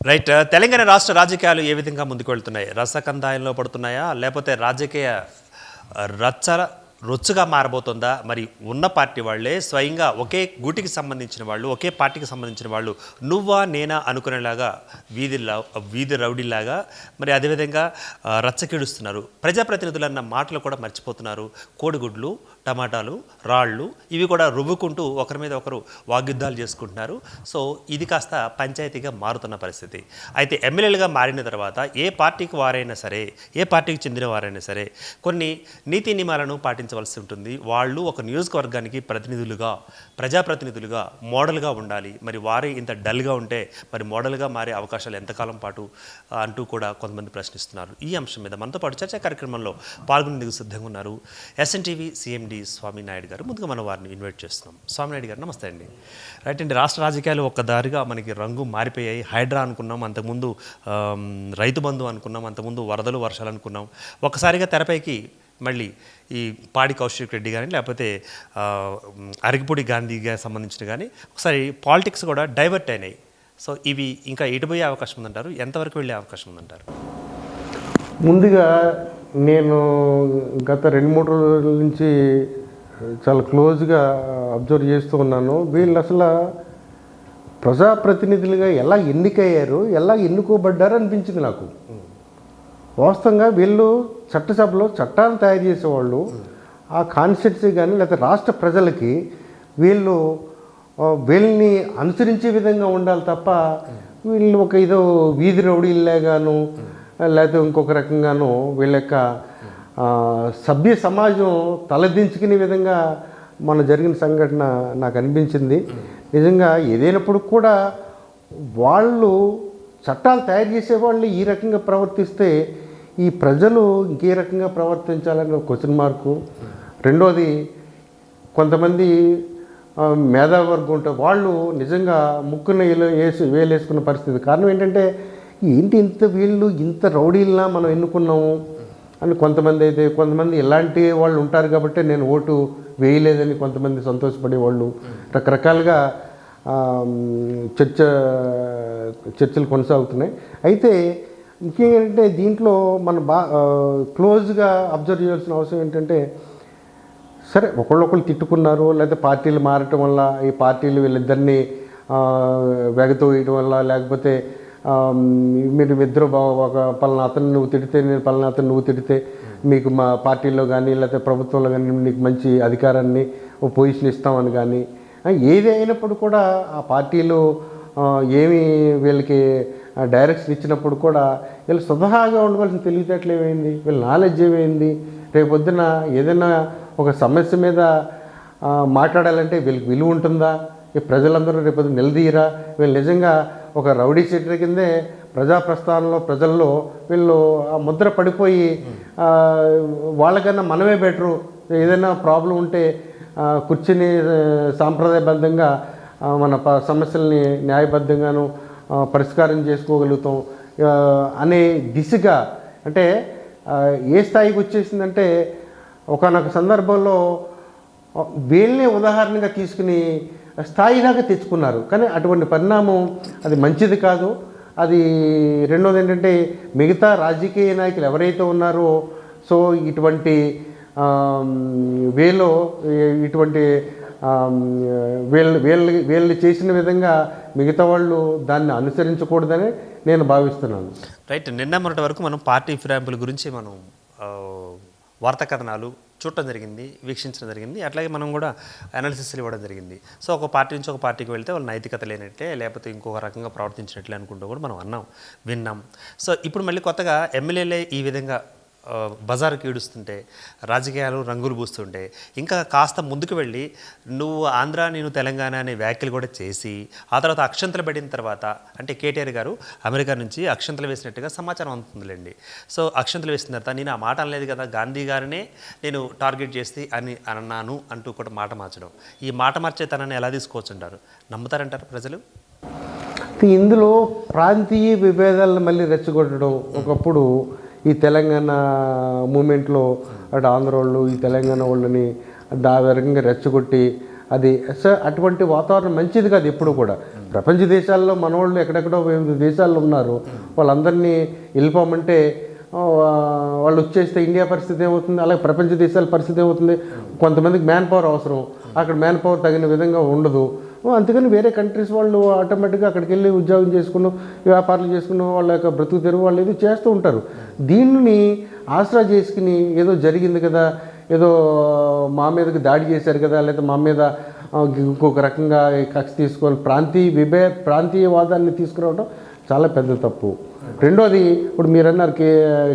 Right. Telangana రాష్ట్ర రాజకీయాలు ఏ విధంగా ముందుకు వెళ్తున్నాయి? రసకందాయంలో పడుతున్నాయా, లేకపోతే రాజకీయ రచ్చ రొచ్చుగా మారబోతుందా? మరి ఉన్న పార్టీ వాళ్ళే స్వయంగా ఒకే గూటికి సంబంధించిన వాళ్ళు, ఒకే పార్టీకి సంబంధించిన వాళ్ళు నువ్వా నేనా అనుకునేలాగా వీధి రౌడీలాగా మరి అదేవిధంగా రచ్చకిడుస్తున్నారు. ప్రజాప్రతినిధులన్న మాటలు కూడా మర్చిపోతున్నారు. కోడిగుడ్లు, టమాటాలు, రాళ్ళు ఇవి కూడా రువ్వుకుంటూ ఒకరి మీద ఒకరు వాగ్యుద్ధాలు చేసుకుంటున్నారు. సో ఇది కాస్త పంచాయతీగా మారుతున్న పరిస్థితి. అయితే ఎమ్మెల్యేలుగా మారిన తర్వాత ఏ పార్టీకి వారైనా సరే, ఏ పార్టీకి చెందిన వారైనా సరే కొన్ని నీతి నియమాలను పాటించవలసి ఉంటుంది. వాళ్ళు ఒక నియోజకవర్గానికి ప్రతినిధులుగా, ప్రజాప్రతినిధులుగా మోడల్గా ఉండాలి. మరి వారే ఇంత డల్గా ఉంటే మరి మోడల్గా మారే అవకాశాలు ఎంతకాలం పాటు అంటూ కూడా కొంతమంది ప్రశ్నిస్తున్నారు. ఈ అంశం మీద మనతో పాటు చర్చా కార్యక్రమంలో పాల్గొనేందుకు సిద్ధంగా ఉన్నారు ఎస్ఎన్టీవీ సిఎండి స్వామినాయుడు గారు. ముందుగా మనం వారిని ఇన్వైట్ చేస్తున్నాం. స్వామినాయుడు గారు నమస్తే అండి. రైట్ అండి. రాష్ట్ర రాజకీయాలు ఒక్కదారిగా మనకి రంగు మారిపోయాయి. హైడ్రా అనుకున్నాం, అంతకుముందు రైతు బంధు అనుకున్నాం, అంతకుముందు వరదలు వర్షాలు అనుకున్నాం. ఒక్కసారిగా తెరపైకి మళ్ళీ ఈ పాడి కౌశిక్ రెడ్డి కానీ లేకపోతే అరగిపూడి గాంధీకి సంబంధించిన కానీ ఒకసారి పాలిటిక్స్ కూడా డైవర్ట్ అయినాయి. సో ఇవి ఇంకా ఎటుపోయే అవకాశం ఉందంటారు? ఎంతవరకు వెళ్ళే అవకాశం ఉందంటారు? ముందుగా నేను గత 2-3 రోజుల నుంచి చాలా క్లోజ్గా అబ్జర్వ్ చేస్తూ ఉన్నాను. వీళ్ళు అసలు ప్రజాప్రతినిధులుగా ఎలా ఎన్నికయ్యారు, ఎలా ఎన్నుకోబడ్డారు అనిపించింది నాకు. వాస్తవంగా వీళ్ళు చట్టసభలో చట్టాలు తయారు చేసేవాళ్ళు. ఆ కాన్స్టిట్యూన్సీ కానీ లేకపోతే రాష్ట్ర ప్రజలకి వీళ్ళని అనుసరించే విధంగా ఉండాలి తప్ప వీళ్ళు ఒక ఏదో వీధి రౌడీలాగాను లేకపోతే ఇంకొక రకంగాను వీళ్ళ యొక్క సభ్య సమాజం తలదించుకునే విధంగా మన జరిగిన సంఘటన నాకు అనిపించింది. నిజంగా ఏదైనప్పుడు కూడా వాళ్ళు చట్టాలు తయారు చేసేవాళ్ళు ఈ రకంగా ప్రవర్తిస్తే ఈ ప్రజలు ఇంకే రకంగా ప్రవర్తించాలని ఒక క్వశ్చన్ మార్కు. రెండోది, కొంతమంది మేధావర్గం ఉంటే వాళ్ళు నిజంగా ముక్కున వేలేసుకున్న పరిస్థితి. కారణం ఏంటంటే ఏంటి వీళ్ళు ఇంత రౌడీలనా మనం ఎన్నుకున్నాము అని కొంతమంది ఇలాంటి వాళ్ళు ఉంటారు కాబట్టి నేను ఓటు వేయలేదని కొంతమంది సంతోషపడే వాళ్ళు రకరకాలుగా చర్చలు కొనసాగుతున్నాయి. అయితే ముఖ్యంగా ఏంటంటే దీంట్లో మనం క్లోజ్గా అబ్జర్వ్ చేయాల్సిన అవసరం ఏంటంటే, సరే ఒకళ్ళొకళ్ళు తిట్టుకున్నారు, లేకపోతే పార్టీలు మారటం వల్ల ఈ పార్టీలు వీళ్ళిద్దరినీ వెగతోయటం వల్ల, లేకపోతే మీరు ఇద్దరు ఒక పలానా అతను నువ్వు తిడితే నేను పలానా అతను నువ్వు తిడితే మీకు మా పార్టీలో కానీ లేకపోతే ప్రభుత్వంలో కానీ నీకు మంచి అధికారాన్ని పొజిషన్ ఇస్తామని కానీ ఏది అయినప్పుడు కూడా ఆ పార్టీలు ఏమి వీళ్ళకి డైరెక్షన్ ఇచ్చినప్పుడు కూడా వీళ్ళు స్వతహాగా ఉండవలసిన తెలివితేటలు ఏమైంది, వీళ్ళ నాలెడ్జ్ ఏమైంది, రేపొద్దున ఏదైనా ఒక సమస్య మీద మాట్లాడాలంటే వీళ్ళకి విలువ ఉంటుందా, ఈ ప్రజలందరూ రేపొద్దున నిలదీయరా, వీళ్ళు నిజంగా ఒక రౌడీ షీటర్ కిందే ప్రజాప్రస్థానంలో ప్రజల్లో వీళ్ళు ఆ ముద్ర పడిపోయి వాళ్ళకన్నా మనమే బెటరు, ఏదైనా ప్రాబ్లం ఉంటే కూర్చుని సాంప్రదాయబద్ధంగా మన సమస్యల్ని న్యాయబద్ధంగాను పరిష్కారం చేసుకోగలుగుతాం అనే దిశగా, అంటే ఏ స్థాయికి వచ్చేసిందంటే ఒకానొక సందర్భంలో వీళ్ళనే ఉదాహరణగా తీసుకుని స్థాయి దాకా తెచ్చుకున్నారు. కానీ అటువంటి పరిణామం అది మంచిది కాదు. అది రెండోది ఏంటంటే మిగతా రాజకీయ నాయకులు ఎవరైతే ఉన్నారో సో ఇటువంటి ఇటువంటి వీళ్ళు చేసిన విధంగా మిగతా వాళ్ళు దాన్ని అనుసరించకూడదని నేను భావిస్తున్నాను. రైట్. నిన్న మొన్నటి వరకు మనం పార్టీ ఫిరాయింపుల గురించి మనం వార్తా కథనాలు చూడటం జరిగింది, వీక్షించడం జరిగింది. అట్లాగే మనం కూడా అనాలిసిస్లు ఇవ్వడం జరిగింది. సో ఒక పార్టీ నుంచి ఒక పార్టీకి వెళ్తే వాళ్ళు నైతికత లేనట్లే, లేకపోతే ఇంకొక రకంగా ప్రవర్తించినట్లే అనుకుంటూ కూడా మనం విన్నాం. సో ఇప్పుడు మళ్ళీ కొత్తగా ఎమ్మెల్యేలే ఈ విధంగా బజారుకి ఈడుస్తుంటే, రాజకీయాలు రంగులు పూస్తుంటే, ఇంకా కాస్త ముందుకు వెళ్ళి నువ్వు ఆంధ్ర నేను తెలంగాణ అనే వ్యాఖ్యలు కూడా చేసి ఆ తర్వాత అక్షంతలు పడిన తర్వాత, అంటే కేటీఆర్ గారు అమెరికా నుంచి అక్షంతలు వేసినట్టుగా సమాచారం అందుతుందిలేండి. సో అక్షంతలు వేసిన తర్వాత నేను ఆ మాట అనలేదు కదా, గాంధీ గారినే నేను టార్గెట్ చేసి అని అన్నాను అంటూ కూడా మాట మార్చడం, ఈ మాట మార్చే తనని ఎలా తీసుకోవచ్చు అంటారు? నమ్ముతారంటారు ప్రజలు? ఇందులో ప్రాంతీయ విభేదాలను మళ్ళీ రెచ్చగొట్టడం, ఒకప్పుడు ఈ తెలంగాణ మూమెంట్లో అటు ఆంధ్ర వాళ్ళు ఈ తెలంగాణ వాళ్ళని ఆ రకంగా రెచ్చగొట్టి అది అటువంటి వాతావరణం మంచిది కాదు ఎప్పుడు కూడా. ప్రపంచ దేశాల్లో మనవాళ్ళు ఎక్కడెక్కడో వివిధ దేశాల్లో ఉన్నారు, వాళ్ళందరినీ వెళ్ళిపోమంటే వాళ్ళు వచ్చేస్తే ఇండియా పరిస్థితి ఏమవుతుంది, అలాగే ప్రపంచ దేశాల పరిస్థితి ఏమవుతుంది. కొంతమందికి మ్యాన్ పవర్ అవసరం, అక్కడ మ్యాన్ పవర్ తగిన విధంగా ఉండదు. అందుకని వేరే కంట్రీస్ వాళ్ళు ఆటోమేటిక్గా అక్కడికి వెళ్ళి ఉద్యోగం చేసుకుని వ్యాపారాలు చేసుకుని వాళ్ళ యొక్క బ్రతుకు తెరువు వాళ్ళు ఏదో చేస్తూ ఉంటారు. దీన్ని ఆసరా చేసుకుని ఏదో జరిగింది కదా, ఏదో మా మీదకి దాడి చేశారు కదా, లేదా మా మీద ఇంకొక రకంగా కక్ష తీసుకోవాలి, ప్రాంతీయవాదాన్ని తీసుకురావడం చాలా పెద్ద తప్పు. రెండోది, ఇప్పుడు మీరు అన్నారు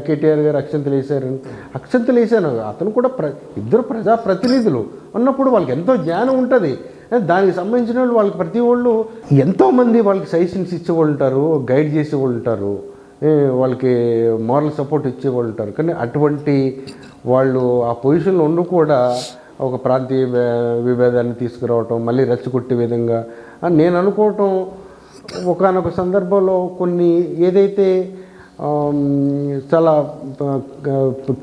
కేటీఆర్ గారు అక్షంతలు వేశాను, అతను కూడా ఇద్దరు ప్రజాప్రతినిధులు ఉన్నప్పుడు వాళ్ళకి ఎంతో జ్ఞానం ఉంటుంది. దానికి సంబంధించిన వాళ్ళు వాళ్ళకి ప్రతి వాళ్ళు ఎంతోమంది వాళ్ళకి సజెషన్స్ ఇచ్చేవాళ్ళు ఉంటారు, గైడ్ చేసేవాళ్ళు ఉంటారు, వాళ్ళకి మారల్ సపోర్ట్ ఇచ్చేవాళ్ళు ఉంటారు. కానీ అటువంటి వాళ్ళు ఆ పొజిషన్లో ఉండి కూడా ఒక ప్రాంతీయ విభేదాన్ని తీసుకురావటం, మళ్ళీ రెచ్చగొట్టే విధంగా నేను అనుకోవటం, ఒకానొక సందర్భంలో కొన్ని ఏదైతే చాలా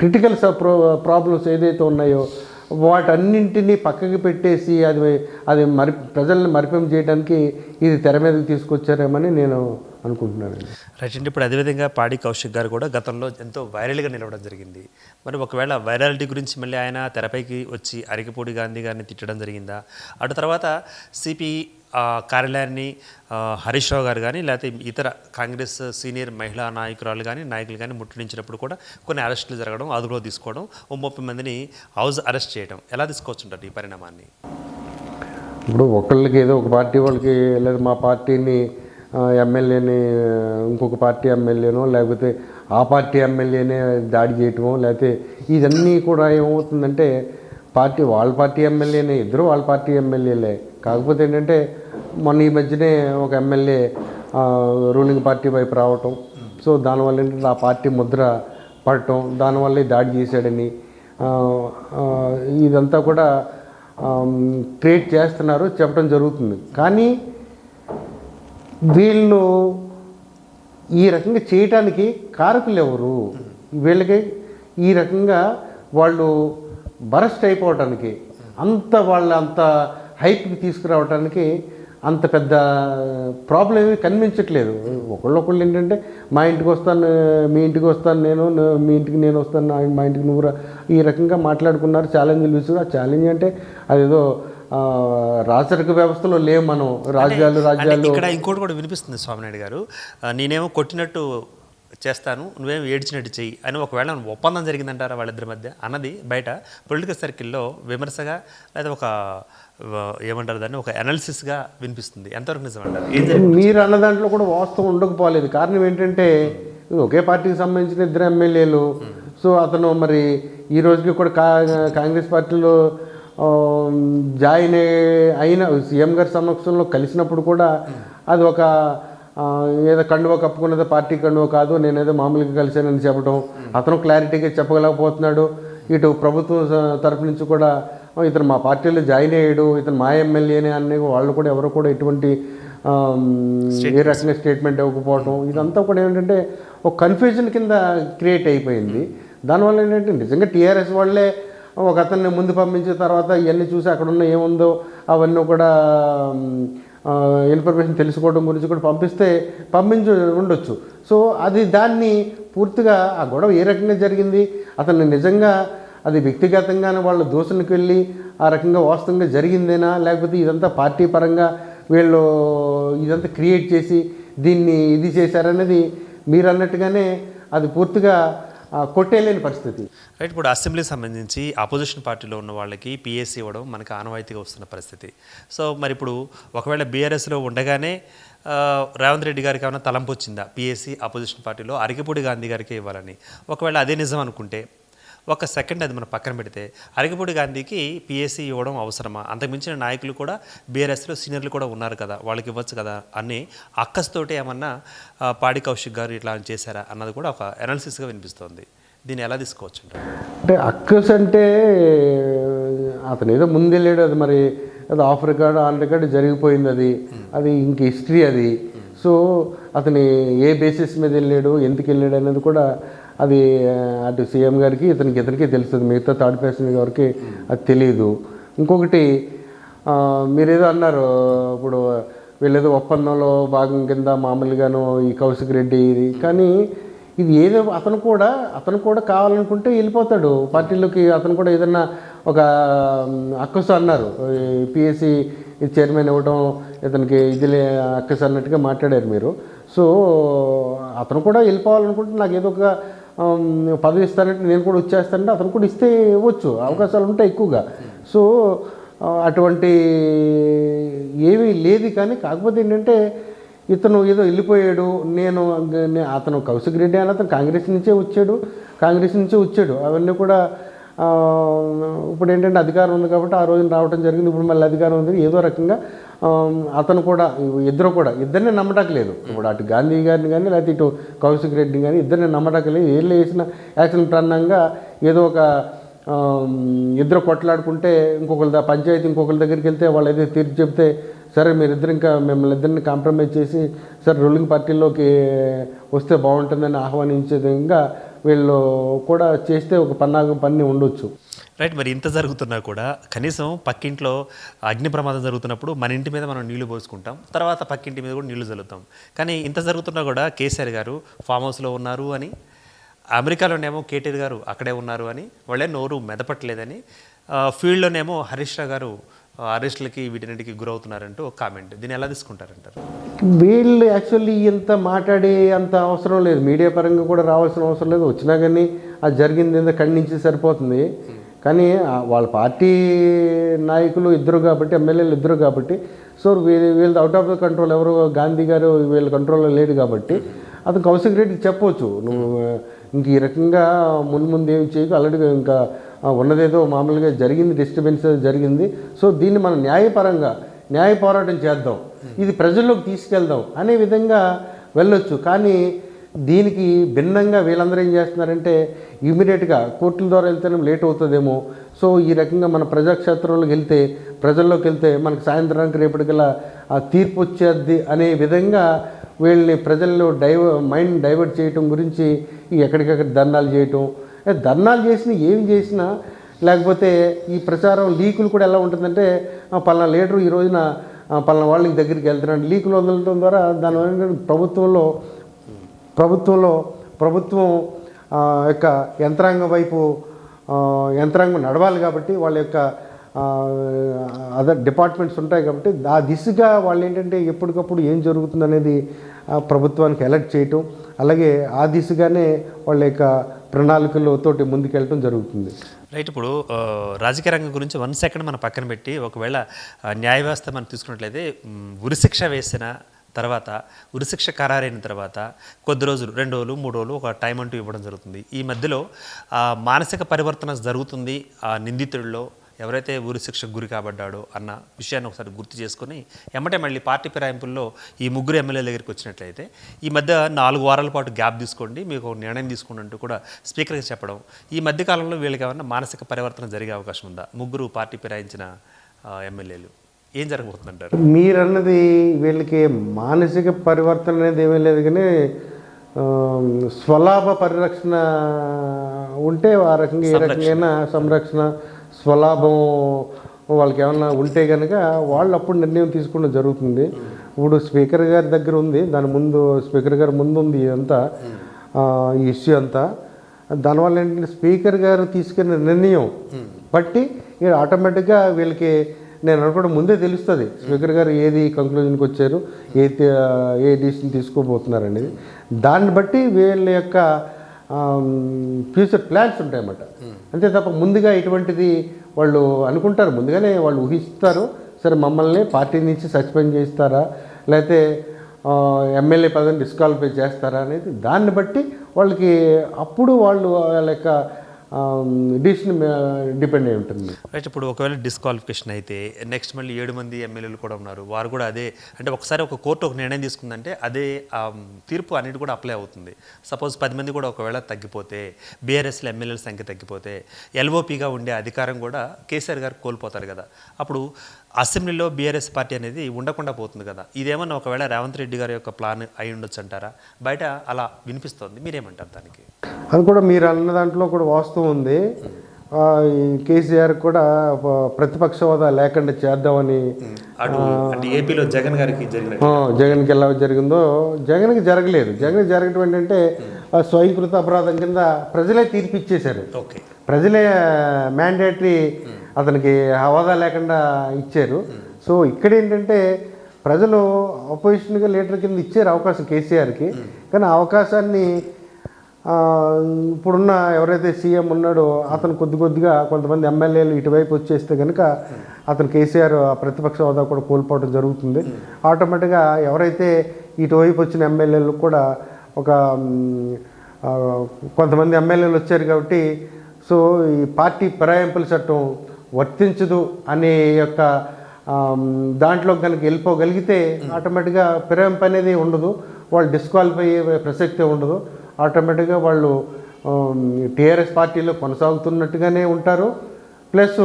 క్రిటికల్ ప్రాబ్లమ్స్ ఏదైతే ఉన్నాయో వాటన్నింటినీ పక్కకి పెట్టేసి అది ప్రజల్ని మరిపం చేయడానికి ఇది తెర మీదకి తీసుకొచ్చారేమని నేను అనుకుంటున్నానండి. రైట్ అండి. ఇప్పుడు అదేవిధంగా పాడి కౌశిక్ గారు కూడా గతంలో ఎంతో వైరల్గా నిలవడం జరిగింది. మరి ఒకవేళ వైరాలిటీ గురించి మళ్ళీ ఆయన తెరపైకి వచ్చి అరికపూడి గాంధీ గారిని తిట్టడం జరిగిందా, అటు తర్వాత సిపి కార్యాలయాన్ని హరీష్ రావు గారు కానీ లేకపోతే ఇతర కాంగ్రెస్ సీనియర్ మహిళా నాయకులు కానీ ముట్టడించినప్పుడు కూడా కొన్ని అరెస్టులు జరగడం, అదుపులో తీసుకోవడం, 30 మందిని హౌస్ అరెస్ట్ చేయడం, ఎలా తీసుకోవచ్చుంటారు ఈ పరిణామాన్ని? ఇప్పుడు ఒకళ్ళకి ఏదో ఒక పార్టీ వాళ్ళకి, లేదా మా పార్టీని ఎమ్మెల్యేని ఇంకొక పార్టీ ఎమ్మెల్యేనో లేకపోతే ఆ పార్టీ ఎమ్మెల్యేనే దాడి చేయటమో, లేకపోతే ఇదన్నీ కూడా ఏమవుతుందంటే వాళ్ళ పార్టీ ఎమ్మెల్యేనే, ఇద్దరు వాళ్ళ పార్టీ ఎమ్మెల్యేలే. కాకపోతే ఏంటంటే మొన్న ఈ మధ్యనే ఒక ఎమ్మెల్యే రూలింగ్ పార్టీ వైపు రావటం, సో దానివల్ల ఏంటంటే ఆ పార్టీ ముద్ర పడటం, దానివల్లే దాడి చేశాడని ఇదంతా కూడా క్రియేట్ చేస్తున్నారు, చెప్పడం జరుగుతుంది. కానీ వీళ్ళు ఈ రకంగా చేయటానికి కారకులు ఎవరు? వీళ్ళకి ఈ రకంగా వాళ్ళు బరస్ట్ అయిపోవటానికి, అంత హైప్కి తీసుకురావడానికి అంత పెద్ద ప్రాబ్లం ఏమీ కనిపించట్లేదు. ఒకళ్ళొకళ్ళు ఏంటంటే మా ఇంటికి వస్తాను, మీ ఇంటికి వస్తాను, మీ ఇంటికి నేను వస్తాను, మా ఇంటికి నువ్వు ఈ రకంగా మాట్లాడుకున్నారు, ఛాలెంజ్లు విసురు. ఆ ఛాలెంజ్ అంటే అదేదో రాచరిక వ్యవస్థలో లేవు మనం, రాజ్యాలు ఇక్కడ ఇంకోటి కూడా వినిపిస్తుంది స్వామినాయుడు గారు, నేనేమో కొట్టినట్టు చేస్తాను, నువ్వేం ఏడ్చినట్టు చెయ్యి అని ఒకవేళ ఒప్పందం జరిగిందంటారా వాళ్ళిద్దరి మధ్య అన్నది బయట పొలిటికల్ సర్కిల్లో విమర్శగా లేదా ఒక ఏమంటారు దాన్ని ఒక అనాలిసిస్గా వినిపిస్తుంది. ఎంతవరకు నిజం అంటారు? మీరు అన్న దాంట్లో కూడా వాస్తవం ఉండకపోలేదు. కారణం ఏంటంటే ఒకే పార్టీకి సంబంధించిన ఇద్దరు ఎమ్మెల్యేలు, సో అతను మరి ఈ రోజుకి కూడా కాంగ్రెస్ పార్టీలో జాయిన్ అయిన సీఎం గారి సమక్షంలో కలిసినప్పుడు కూడా అది ఒక ఏదో కండువ కప్పుకున్నదో పార్టీ కండువ కాదు, నేనేదో మామూలుగా కలిసానని చెప్పడం, అతను క్లారిటీగా చెప్పగలేకపోతున్నాడు. ఇటు ప్రభుత్వం తరఫు నుంచి కూడా ఇతను మా పార్టీలో జాయిన్ అయ్యాడు, ఇతను మా ఎమ్మెల్యేనే అనే వాళ్ళు కూడా ఎవరు కూడా ఎటువంటి ఏ రకంగా స్టేట్మెంట్ ఇవ్వకపోవటం, ఇదంతా కూడా ఏంటంటే ఒక కన్ఫ్యూజన్ కింద క్రియేట్ అయిపోయింది. దానివల్ల ఏంటంటే నిజంగా టీఆర్ఎస్ వాళ్ళే ఒక అతన్ని ముందు పంపించిన తర్వాత ఇవన్నీ చూసి అక్కడ ఉన్న ఏముందో అవన్నీ కూడా ఇన్ఫర్మేషన్ తెలుసుకోవడం గురించి కూడా పంపించి ఉండొచ్చు. సో దాన్ని పూర్తిగా ఆ గొడవ ఏ రకంగా జరిగింది, అతన్ని నిజంగా అది వ్యక్తిగతంగానే వాళ్ళ దోషులకు వెళ్ళి ఆ రకంగా వాస్తవంగా జరిగిందేనా, లేకపోతే ఇదంతా పార్టీ పరంగా వీళ్ళు ఇదంతా క్రియేట్ చేసి దీన్ని ఇది చేశారనేది మీరు అన్నట్టుగానే అది పూర్తిగా కొట్టేలేని పరిస్థితి. రైట్. ఇప్పుడు అసెంబ్లీకి సంబంధించి అపోజిషన్ పార్టీలో ఉన్న వాళ్ళకి పిఎస్సీ ఇవ్వడం మనకు ఆనవాయితీగా వస్తున్న పరిస్థితి. సో మరి ఇప్పుడు ఒకవేళ బీఆర్ఎస్లో ఉండగానే రేవంత్ రెడ్డి గారికి ఏమైనా తలంపు వచ్చిందా పిఎస్సీ అపోజిషన్ పార్టీలో అరికపూడి గాంధీ గారికి ఇవ్వాలని? ఒకవేళ అదే నిజం అనుకుంటే ఒక సెకండ్ అది మనం పక్కన పెడితే అరికపూడి గాంధీకి పిఎస్సీ ఇవ్వడం అవసరమా? అంతకుమించిన నాయకులు కూడా బీఆర్ఎస్లో సీనియర్లు కూడా ఉన్నారు కదా, వాళ్ళకి ఇవ్వచ్చు కదా అని అక్కస్తోటి ఏమన్నా పాడి కౌశిక్ గారు ఇట్లా చేశారా అన్నది కూడా ఒక అనాలిసిస్గా వినిపిస్తోంది. దీన్ని ఎలా తీసుకోవచ్చు అంటే అక్కస్ అంటే అతను ఏదో ముందెళ్ళాడు, అది మరి అది ఆఫ్ రికార్డ్ ఆన్ రికార్డ్ జరిగిపోయింది, అది ఇంక హిస్టరీ అది. సో అతని ఏ బేసిస్ మీద వెళ్ళాడు, ఎందుకు వెళ్ళాడు అనేది కూడా అది అటు సీఎం గారికి ఇతనికి తెలుస్తుంది, మిగతా థర్డ్ పర్సన్ గారికి అది తెలియదు. ఇంకొకటి మీరేదో అన్నారు, ఇప్పుడు వీళ్ళేదో ఒప్పందంలో భాగం కింద మామూలుగాను ఈ కౌశిక్ రెడ్డి ఇది, కానీ ఇది ఏదో అతను కూడా కావాలనుకుంటే వెళ్ళిపోతాడు పార్టీలోకి. అతను కూడా ఏదన్నా ఒక అక్కసు అన్నారు, పిఎస్సి చైర్మన్ ఇవ్వడం ఇతనికి ఇది అక్కసు అన్నట్టుగా మాట్లాడారు మీరు. సో అతను కూడా వెళ్ళిపోవాలనుకుంటే నాకు ఏదో ఒక పదవి ఇస్తానంటే నేను కూడా వచ్చేస్తానంటే అతను కూడా ఇస్తే ఇవ్వచ్చు, అవకాశాలు ఉంటాయి ఎక్కువగా. సో అటువంటి ఏమీ లేదు. కానీ కాకపోతే ఏంటంటే ఇతను ఏదో వెళ్ళిపోయాడు, అతను కౌశిక్ రెడ్డి అని అతను కాంగ్రెస్ నుంచే వచ్చాడు. అవన్నీ కూడా ఇప్పుడు ఏంటంటే అధికారం ఉంది కాబట్టి ఆ రోజున రావడం జరిగింది. ఇప్పుడు మళ్ళీ అధికారం ఉంది, ఏదో రకంగా అతను కూడా ఇద్దరిని నమ్మటలేదు. ఇప్పుడు అటు గాంధీ గారిని కానీ లేకపోతే ఇటు కౌశిక్ రెడ్డిని కానీ ఇద్దరిని నమ్మటలేదు. ఏళ్ళు వేసిన యాక్షన్ ప్రధానంగా ఏదో ఒక ఇద్దరు కొట్లాడుకుంటే పంచాయతీ ఇంకొకరి దగ్గరికి వెళ్తే వాళ్ళు ఏదో తీర్పు చెప్తే సరే మీరిద్దరు ఇంకా మిమ్మల్ని ఇద్దరిని కాంప్రమైజ్ చేసి సరే రూలింగ్ పార్టీలోకి వస్తే బాగుంటుందని ఆహ్వానించే విధంగా వీళ్ళు కూడా చేస్తే ఒక పన్ని ఉండొచ్చు. రైట్. మరి ఇంత జరుగుతున్నా కూడా కనీసం పక్కింట్లో అగ్ని ప్రమాదం జరుగుతున్నప్పుడు మన ఇంటి మీద మనం నీళ్లు పోసుకుంటాం, తర్వాత పక్కింటి మీద కూడా నీళ్లు చల్లుతాం. కానీ ఇంత జరుగుతున్నా కూడా కేసీఆర్ గారు ఫామ్ హౌస్లో ఉన్నారు అని, అమెరికాలోనేమో కేటీఆర్ గారు అక్కడే ఉన్నారు అని, వాళ్ళే నోరు మెదపట్లేదని, ఫీల్డ్లోనేమో హరీష్ రావు గారు అరెస్టులకి వీటిన్నిటికి గురవుతున్నారంటూ ఒక కామెంట్. దీన్ని ఎలా తీసుకుంటారంటారు? వీళ్ళు యాక్చువల్లీ ఇంత మాట్లాడే అంత అవసరం లేదు, మీడియా పరంగా కూడా రావాల్సిన అవసరం లేదు. వచ్చినా కానీ అది జరిగింది ఏదో ఖండించి సరిపోతుంది. కానీ వాళ్ళ పార్టీ నాయకులు ఇద్దరు కాబట్టి, ఎమ్మెల్యేలు ఇద్దరు కాబట్టి, సో వీళ్ళది అవుట్ ఆఫ్ ద కంట్రోల్. ఎవరు గాంధీ గారు వీళ్ళ కంట్రోల్లో లేడు కాబట్టి అతను కౌశిక్ రెడ్డికి చెప్పవచ్చు, నువ్వు ఇంక ఈ రకంగా ముందు ఏమి చేయకు, ఆల్రెడీ ఇంకా ఉన్నదేదో మామూలుగా జరిగింది, డిస్టర్బెన్స్ జరిగింది. సో దీన్ని మనం న్యాయ పోరాటం చేద్దాం, ఇది ప్రజల్లోకి తీసుకెళ్దాం అనే విధంగా వెళ్ళొచ్చు. కానీ దీనికి భిన్నంగా వీళ్ళందరూ ఏం చేస్తున్నారంటే ఇమీడియట్గా కోర్టుల ద్వారా వెళ్తేనే లేట్ అవుతుందేమో, సో ఈ రకంగా మన ప్రజల్లోకి వెళ్తే మనకు సాయంత్రానికి రేపటికల్లా ఆ తీర్పు వచ్చేద్ది అనే విధంగా వీళ్ళని ప్రజల్లో మైండ్ డైవర్ట్ చేయటం గురించి ఎక్కడికక్కడ ధర్నాలు చేసినా లేకపోతే ఈ ప్రచారం లీకులు కూడా ఎలా ఉంటుందంటే పలానా లీడరు ఈ రోజున పలానా వాళ్ళకి దగ్గరికి వెళ్తున్నాడు, లీకులు వదలడం ద్వారా దానివల్ల ప్రభుత్వం యొక్క యంత్రాంగం నడవాలి కాబట్టి వాళ్ళ యొక్క అదర్ డిపార్ట్మెంట్స్ ఉంటాయి కాబట్టి ఆ దిశగా వాళ్ళు ఏంటంటే ఎప్పటికప్పుడు ఏం జరుగుతుందనేది ప్రభుత్వానికి అలర్ట్ చేయటం, అలాగే ఆ దిశగానే వాళ్ళ యొక్క ప్రణాళికలతోటి ముందుకెళ్ళటం జరుగుతుంది. రైట్. ఇప్పుడు రాజకీయ రంగం గురించి 1 సెకండ్ మనం పక్కన పెట్టి ఒకవేళ న్యాయ వ్యవస్థ మనం తీసుకున్నట్లయితే ఉరిశిక్ష వేసిన తర్వాత, ఉరిశిక్ష ఖరారైన తర్వాత కొద్ది రోజులు 2 రోజులు 3 రోజులు ఒక టైం అంటూ ఇవ్వడం జరుగుతుంది. ఈ మధ్యలో మానసిక పరివర్తన జరుగుతుంది ఆ నిందితుడిలో, ఎవరైతే ఉరిశిక్షకు గురి కాబడ్డాడో అన్న విషయాన్ని ఒకసారి గుర్తు చేసుకొని ఎమ్మటే మళ్ళీ పార్టీ ఫిరాయింపుల్లో ఈ 3 ఎమ్మెల్యేల దగ్గరికి వచ్చినట్లయితే ఈ మధ్య 4 వారాల పాటు గ్యాప్ తీసుకోండి, మీకు ఒక నిర్ణయం తీసుకోండి అంటూ కూడా స్పీకర్కి చెప్పడం, ఈ మధ్యకాలంలో వీళ్ళకి ఏమన్నా మానసిక పరివర్తన జరిగే అవకాశం ఉందా? 3 పార్టీ ఫిరాయించిన ఎమ్మెల్యేలు ఏం జరగబోతుందంటారు? మీరన్నది వీళ్ళకి మానసిక పరివర్తన అనేది ఏమీ లేదు, కానీ స్వలాభ పరిరక్షణ ఉంటే ఆ రకంగా ఏ రకంగా సంరక్షణ స్వలాభం వాళ్ళకి ఏమన్నా ఉంటే కనుక వాళ్ళు అప్పుడు నిర్ణయం తీసుకోవడం జరుగుతుంది. ఇప్పుడు స్పీకర్ గారి దగ్గర ఉంది, స్పీకర్ గారి ముందు ఉంది ఇదంతా, ఈ ఇష్యూ అంతా. దానివల్ల ఏంటంటే స్పీకర్ గారు తీసుకున్న నిర్ణయం బట్టి ఆటోమేటిక్గా వీళ్ళకి నేను అనుకోవడం ముందే తెలుస్తుంది స్పీకర్ గారు ఏది కంక్లూజన్కి వచ్చారు, ఏ డిసిషన్ తీసుకోబోతున్నారు అనేది. దాన్ని బట్టి వీళ్ళ యొక్క ఫ్యూచర్ ప్లాన్స్ ఉంటాయన్నమాట. అంతే తప్ప ముందుగా ఇటువంటిది వాళ్ళు అనుకుంటారు, ముందుగానే వాళ్ళు ఊహిస్తారు, సరే మమ్మల్ని పార్టీ నుంచి సస్పెండ్ చేస్తారా లేకపోతే ఎమ్మెల్యే పదవిని డిస్క్వాలిఫై చేస్తారా అనేది దాన్ని బట్టి వాళ్ళకి అప్పుడు వాళ్ళ యొక్క డిసిషన్ డిపెండ్ అయి ఉంటుంది. రైట్. ఇప్పుడు ఒకవేళ డిస్క్వాలిఫికేషన్ అయితే నెక్స్ట్ మళ్ళీ 7 మంది ఎమ్మెల్యేలు కూడా ఉన్నారు, వారు కూడా అదే అంటే ఒకసారి ఒక కోర్టు ఒక నిర్ణయం తీసుకుందంటే అదే తీర్పు అన్నిటి కూడా అప్లై అవుతుంది. సపోజ్ 10 మంది కూడా ఒకవేళ తగ్గిపోతే, బీఆర్ఎస్లో ఎమ్మెల్యేల సంఖ్య తగ్గిపోతే ఎల్ఓపిగా ఉండే అధికారం కూడా కేసీఆర్ గారు కోల్పోతారు కదా. అప్పుడు అసెంబ్లీలో బీఆర్ఎస్ పార్టీ అనేది ఉండకుండా పోతుంది కదా. ఇదేమన్నా ఒకవేళ రేవంత్ రెడ్డి గారి యొక్క ప్లాన్ అయి ఉండొచ్చు అంటారా? బయట అలా వినిపిస్తోంది, మీరేమంటారు దానికి? అది కూడా మీరు అన్న దాంట్లో కూడా వాస్తవం ఉంది. ఈ కేసీఆర్ కూడా ప్రతిపక్ష హోదా లేకుండా చేద్దామని అటు అంటే ఏపీలో జగన్ గారికి జరిగిన జగన్కి ఎలా జరిగిందో జగన్కి జరగలేదు. జగన్కి జరగటం ఏంటంటే స్వయంకృత అపరాధం కింద ప్రజలే తీర్పు ఇచ్చేశారు. ఓకే, ప్రజలే మ్యాండేటరీ అతనికి హోదా లేకుండా ఇచ్చారు. సో ఇక్కడ ఏంటంటే ప్రజలు అపోజిషన్గా లీడర్ కింద ఇచ్చారు అవకాశం కేసీఆర్కి. కానీ ఆ అవకాశాన్ని ఇప్పుడున్న ఎవరైతే సీఎం ఉన్నాడో అతను కొద్దిగా కొంతమంది ఎమ్మెల్యేలు ఇటువైపు వచ్చేస్తే కనుక అతను కేసీఆర్ ఆ ప్రతిపక్ష హోదా కూడా కోల్పోవడం జరుగుతుంది. ఆటోమేటిక్గా ఎవరైతే ఇటువైపు వచ్చిన ఎమ్మెల్యేలు కూడా ఒక కొంతమంది ఎమ్మెల్యేలు వచ్చారు కాబట్టి సో ఈ పార్టీ ఫిరాయింపుల చట్టం వర్తించదు అనే యొక్క దాంట్లో కనుక వెళ్ళిపోగలిగితే ఆటోమేటిక్గా ఫిరాయింపు అనేది ఉండదు, వాళ్ళు డిస్క్వాలిఫై అయ్యే ప్రసక్తే ఉండదు. ఆటోమేటిక్గా వాళ్ళు టీఆర్ఎస్ పార్టీలో కొనసాగుతున్నట్టుగానే ఉంటారు, ప్లస్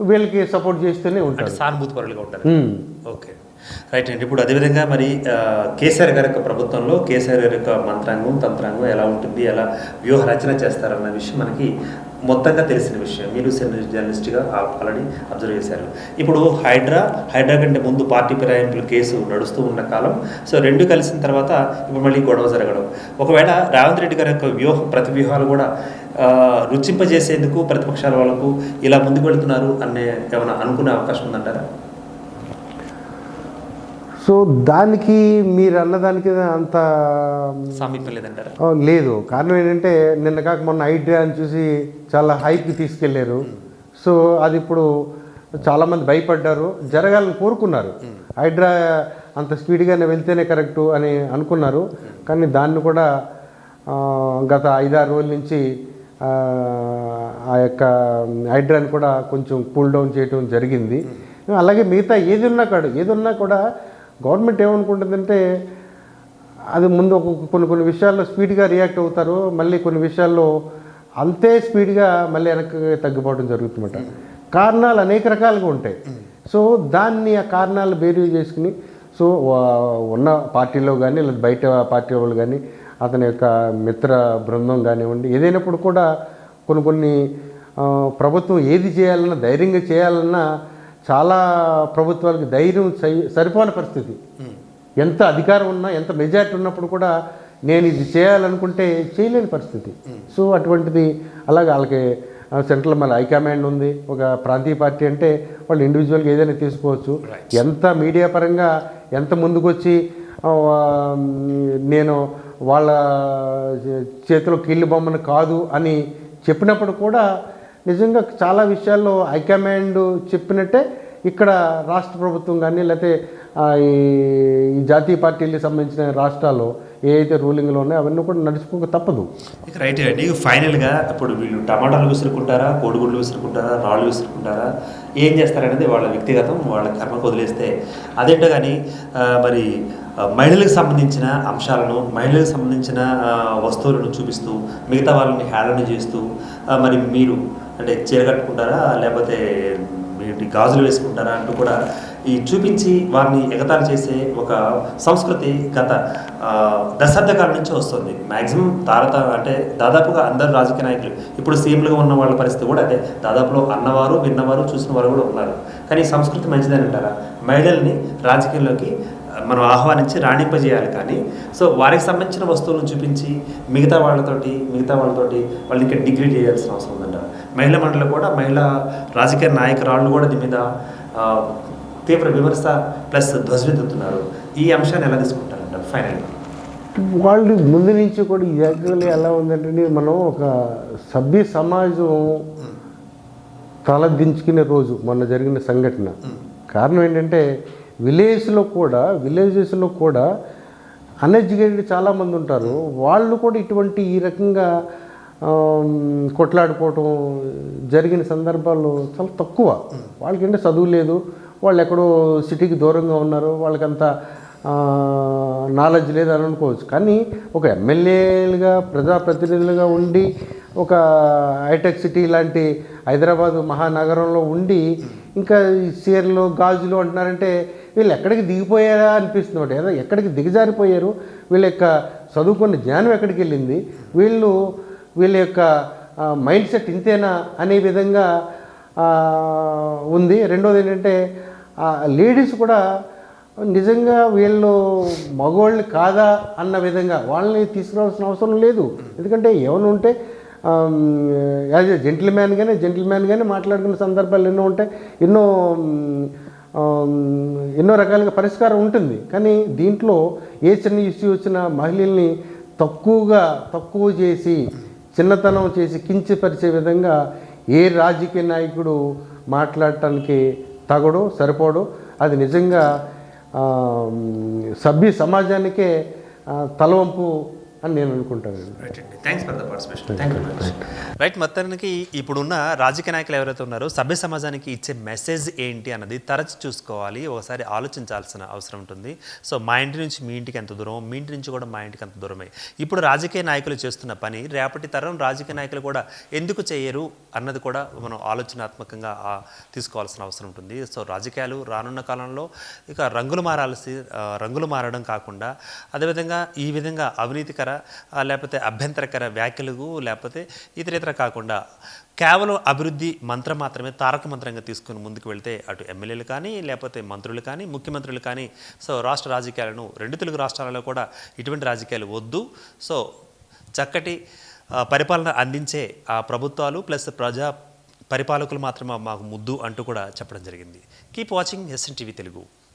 వీళ్ళకి సపోర్ట్ చేస్తూనే ఉంటారు, సానుభూతి పరులుగా ఉంటారు. ఓకే, రైట్ అండి. ఇప్పుడు అదేవిధంగా మరి కేసీఆర్ గారి యొక్క ప్రభుత్వంలో కేసీఆర్ గారి యొక్క మంత్రాంగం తంత్రాంగం ఎలా ఉంటుంది, ఎలా వ్యూహ రచన చేస్తారన్న విషయం మనకి మొత్తంగా తెలిసిన విషయం. మీరు జర్నలిస్ట్గా ఆల్రెడీ అబ్జర్వ్ చేశారు. ఇప్పుడు హైడ్రా కంటే ముందు పార్టీ ఫిరాయింపుల కేసు నడుస్తూ ఉన్న కాలం, సో రెండు కలిసిన తర్వాత ఇప్పుడు మళ్ళీ గొడవ జరగడం, ఒకవేళ రేవంత్ రెడ్డి గారి యొక్క ప్రతి వ్యూహాలు కూడా రుచింపజేసేందుకు ప్రతిపక్షాల వాళ్ళకు ఇలా ముందుకు వెళుతున్నారు అనే ఏమైనా అనుకునే అవకాశం ఉందంటారా? సో దానికి మీరు అన్నదానికి అంత సామీప్యం లేదంటారా? లేదు. కారణం ఏంటంటే నిన్న కాక మొన్న హైడ్రా అని చూసి చాలా హైప్కి తీసుకెళ్లారు. సో అది ఇప్పుడు చాలామంది భయపడ్డారు, జరగాలని కోరుకున్నారు. హైడ్రా అంత స్పీడ్గానే వెళ్తేనే కరెక్టు అని అనుకున్నారు. కానీ దాన్ని కూడా గత 5-6 రోజుల నుంచి ఆ యొక్క హైడ్రాని కూడా కొంచెం కూల్ డౌన్ చేయడం జరిగింది. అలాగే మిగతా ఏది ఉన్నా కూడా గవర్నమెంట్ ఏమనుకుంటుందంటే అది ముందు కొన్ని విషయాల్లో స్పీడ్గా రియాక్ట్ అవుతారు, మళ్ళీ కొన్ని విషయాల్లో అంతే స్పీడ్గా మళ్ళీ వెనక్కి తగ్గిపోవడం జరుగుతుందన్నమాట. కారణాలు అనేక రకాలుగా ఉంటాయి. సో దాన్ని ఆ కారణాలు బేరీ చేసుకుని సో ఉన్న పార్టీలో కానీ లేదా బయట పార్టీ వాళ్ళు కానీ అతని యొక్క మిత్ర బృందం కానివ్వండి ఏదైనప్పుడు కూడా కొన్ని ప్రభుత్వం ఏది చేయాలన్నా ధైర్యంగా చేయాలన్నా చాలా ప్రభుత్వాలకు ధైర్యం సరిపోని పరిస్థితి. ఎంత అధికారం ఉన్నా ఎంత మెజారిటీ ఉన్నప్పుడు కూడా నేను ఇది చేయాలనుకుంటే చేయలేని పరిస్థితి. సో అటువంటిది అలాగే వాళ్ళకి సెంట్రల్ మళ్ళీ హైకమాండ్ ఉంది. ఒక ప్రాంతీయ పార్టీ అంటే వాళ్ళు ఇండివిజువల్గా ఏదైనా తీసుకోవచ్చు. ఎంత మీడియా పరంగా ఎంత ముందుకొచ్చి నేను వాళ్ళ చేతిలో కీళ్ళు బొమ్మను కాదు అని చెప్పినప్పుడు కూడా నిజంగా చాలా విషయాల్లో హైకమాండ్ చెప్పినట్టే ఇక్కడ రాష్ట్ర ప్రభుత్వం కానీ లేకపోతే ఈ జాతీయ పార్టీలకు సంబంధించిన రాష్ట్రాల్లో ఏ అయితే రూలింగ్లో ఉన్నాయో అవన్నీ కూడా నడుచుకోక తప్పదు. ఇక రైట్ అండి. ఫైనల్గా ఇప్పుడు వీళ్ళు టమాటాలు విసురుకుంటారా, కోడిగుడ్లు విసురుకుంటారా, రాళ్ళు విసురుకుంటారా, ఏం చేస్తారనేది వాళ్ళ వ్యక్తిగతం, వాళ్ళ కర్మకు వదిలేస్తే అదేంటో. కానీ మరి మహిళలకు సంబంధించిన అంశాలను, మహిళలకు సంబంధించిన వస్తువులను చూపిస్తూ మిగతా వాళ్ళని హేళన చేస్తూ మరి మీరు అంటే చీర కట్టుకుంటారా లేకపోతే మీరు గాజులు వేసుకుంటారా అంటూ కూడా ఈ చూపించి వారిని ఎగతాళి చేసే ఒక సంస్కృతి గత దశాబ్దకాలం నుంచి వస్తుంది. మ్యాక్సిమం అంటే దాదాపుగా అందరు రాజకీయ నాయకులు ఇప్పుడు సీఎంలుగా ఉన్న వాళ్ళ పరిస్థితి కూడా అదే. దాదాపులో అన్నవారు విన్నవారు చూసిన వారు కూడా ఉన్నారు. కానీ ఈ సంస్కృతి మంచిదని అంటారా? మహిళల్ని రాజకీయాల్లోకి మనం ఆహ్వానించి రాణింపజేయాలి. కానీ సో వారికి సంబంధించిన వస్తువులను చూపించి మిగతా వాళ్ళతోటి వాళ్ళని ఇంకా డిగ్రీ చేయాల్సిన అవసరం ఉందంట. మహిళా మండలి కూడా మహిళా రాజకీయ నాయకురాళ్ళు కూడా దీని మీద తీవ్ర విమర్శ ప్లస్ ధ్వజమెత్తుతున్నారు. ఈ అంశాన్ని ఎలా తీసుకుంటారంట ఫైనల్గా? వాళ్ళు ముందు నుంచి కూడా యాక్చువల్లీ ఎలా ఉందంటే మనం ఒక సభ్య సమాజం తలదించుకునే రోజు మొన్న జరిగిన సంఘటన. కారణం ఏంటంటే విలేజెస్లో కూడా అన్ఎడ్యుకేటెడ్ చాలామంది ఉంటారు. వాళ్ళు కూడా ఇటువంటి ఈ రకంగా కొట్లాడుకోవటం జరిగిన సందర్భాలు చాలా తక్కువ. వాళ్ళకంటే చదువు లేదు, వాళ్ళు ఎక్కడో సిటీకి దూరంగా ఉన్నారు, వాళ్ళకంత నాలెడ్జ్ లేదని అనుకోవచ్చు. కానీ ఒక ఎమ్మెల్యేలుగా ప్రజాప్రతినిధులుగా ఉండి ఒక హైటెక్ సిటీ లాంటి హైదరాబాదు మహానగరంలో ఉండి ఇంకా చీరలు గాజులు అంటున్నారంటే వీళ్ళు ఎక్కడికి దిగిపోయారా అనిపిస్తుంది. ఏదో ఎక్కడికి దిగజారిపోయారు, వీళ్ళ యొక్క చదువుకున్న జ్ఞానం ఎక్కడికి వెళ్ళింది, వీళ్ళ యొక్క మైండ్ సెట్ ఇంతేనా అనే విధంగా ఉంది. రెండోది ఏంటంటే లేడీస్ కూడా నిజంగా వీళ్ళు మగవాళ్ళు కాదా అన్న విధంగా వాళ్ళని తీసుకురావాల్సిన అవసరం లేదు. ఎందుకంటే ఏమైనా ఉంటే యాజ్ ఏ జెంటిల్మ్యాన్గానే మాట్లాడుకునే సందర్భాలు ఎన్నో ఉంటాయి, ఎన్నో రకాలుగా పరిష్కారం ఉంటుంది. కానీ దీంట్లో ఏ చిన్న ఇష్యూ వచ్చినా మహిళల్ని తక్కువ చేసి చిన్నతనం చేసి కించపరిచే విధంగా ఏ రాజకీయ నాయకుడు మాట్లాడటానికి తగడు, సరిపోడు. అది నిజంగా సభ్య సమాజానికే తలవంపు అని నేను అనుకుంటాను. Thanks for the participation. Right, మొత్తానికి ఇప్పుడున్న రాజకీయ నాయకులు ఎవరైతే ఉన్నారో సభ్య సమాజానికి ఇచ్చే మెసేజ్ ఏంటి అన్నది తరచు చూసుకోవాలి, ఒకసారి ఆలోచించాల్సిన అవసరం ఉంటుంది. సో మా ఇంటి నుంచి మీ ఇంటికి ఎంత దూరం, మీ ఇంటి నుంచి కూడా మా ఇంటికి అంత దూరమే. ఇప్పుడు రాజకీయ నాయకులు చేస్తున్న పని రేపటి తరం రాజకీయ నాయకులు కూడా ఎందుకు చేయరు అన్నది కూడా మనం ఆలోచనాత్మకంగా తీసుకోవాల్సిన అవసరం ఉంటుంది. సో రాజకీయాలు రానున్న కాలంలో ఇక రంగులు మారడం కాకుండా అదేవిధంగా ఈ విధంగా అవినీతికర లేకపోతే అభ్యంతరకర వ్యాఖ్యలు లేకపోతే ఇతరేతర కాకుండా కేవలం అభివృద్ధి మంత్రం మాత్రమే తారక మంత్రంగా తీసుకుని ముందుకు వెళ్తే అటు ఎమ్మెల్యేలు కానీ లేకపోతే మంత్రులు కానీ ముఖ్యమంత్రులు కానీ సో రాష్ట్ర రాజకీయాలను 2 తెలుగు రాష్ట్రాలలో కూడా ఇటువంటి రాజకీయాలు వద్దు. సో చక్కటి పరిపాలన అందించే ఆ ప్రభుత్వాలు ప్లస్ ప్రజా పరిపాలకులు మాత్రమే మాకు ముద్దు అంటూ కూడా చెప్పడం జరిగింది. Keep watching SN TV Telugu.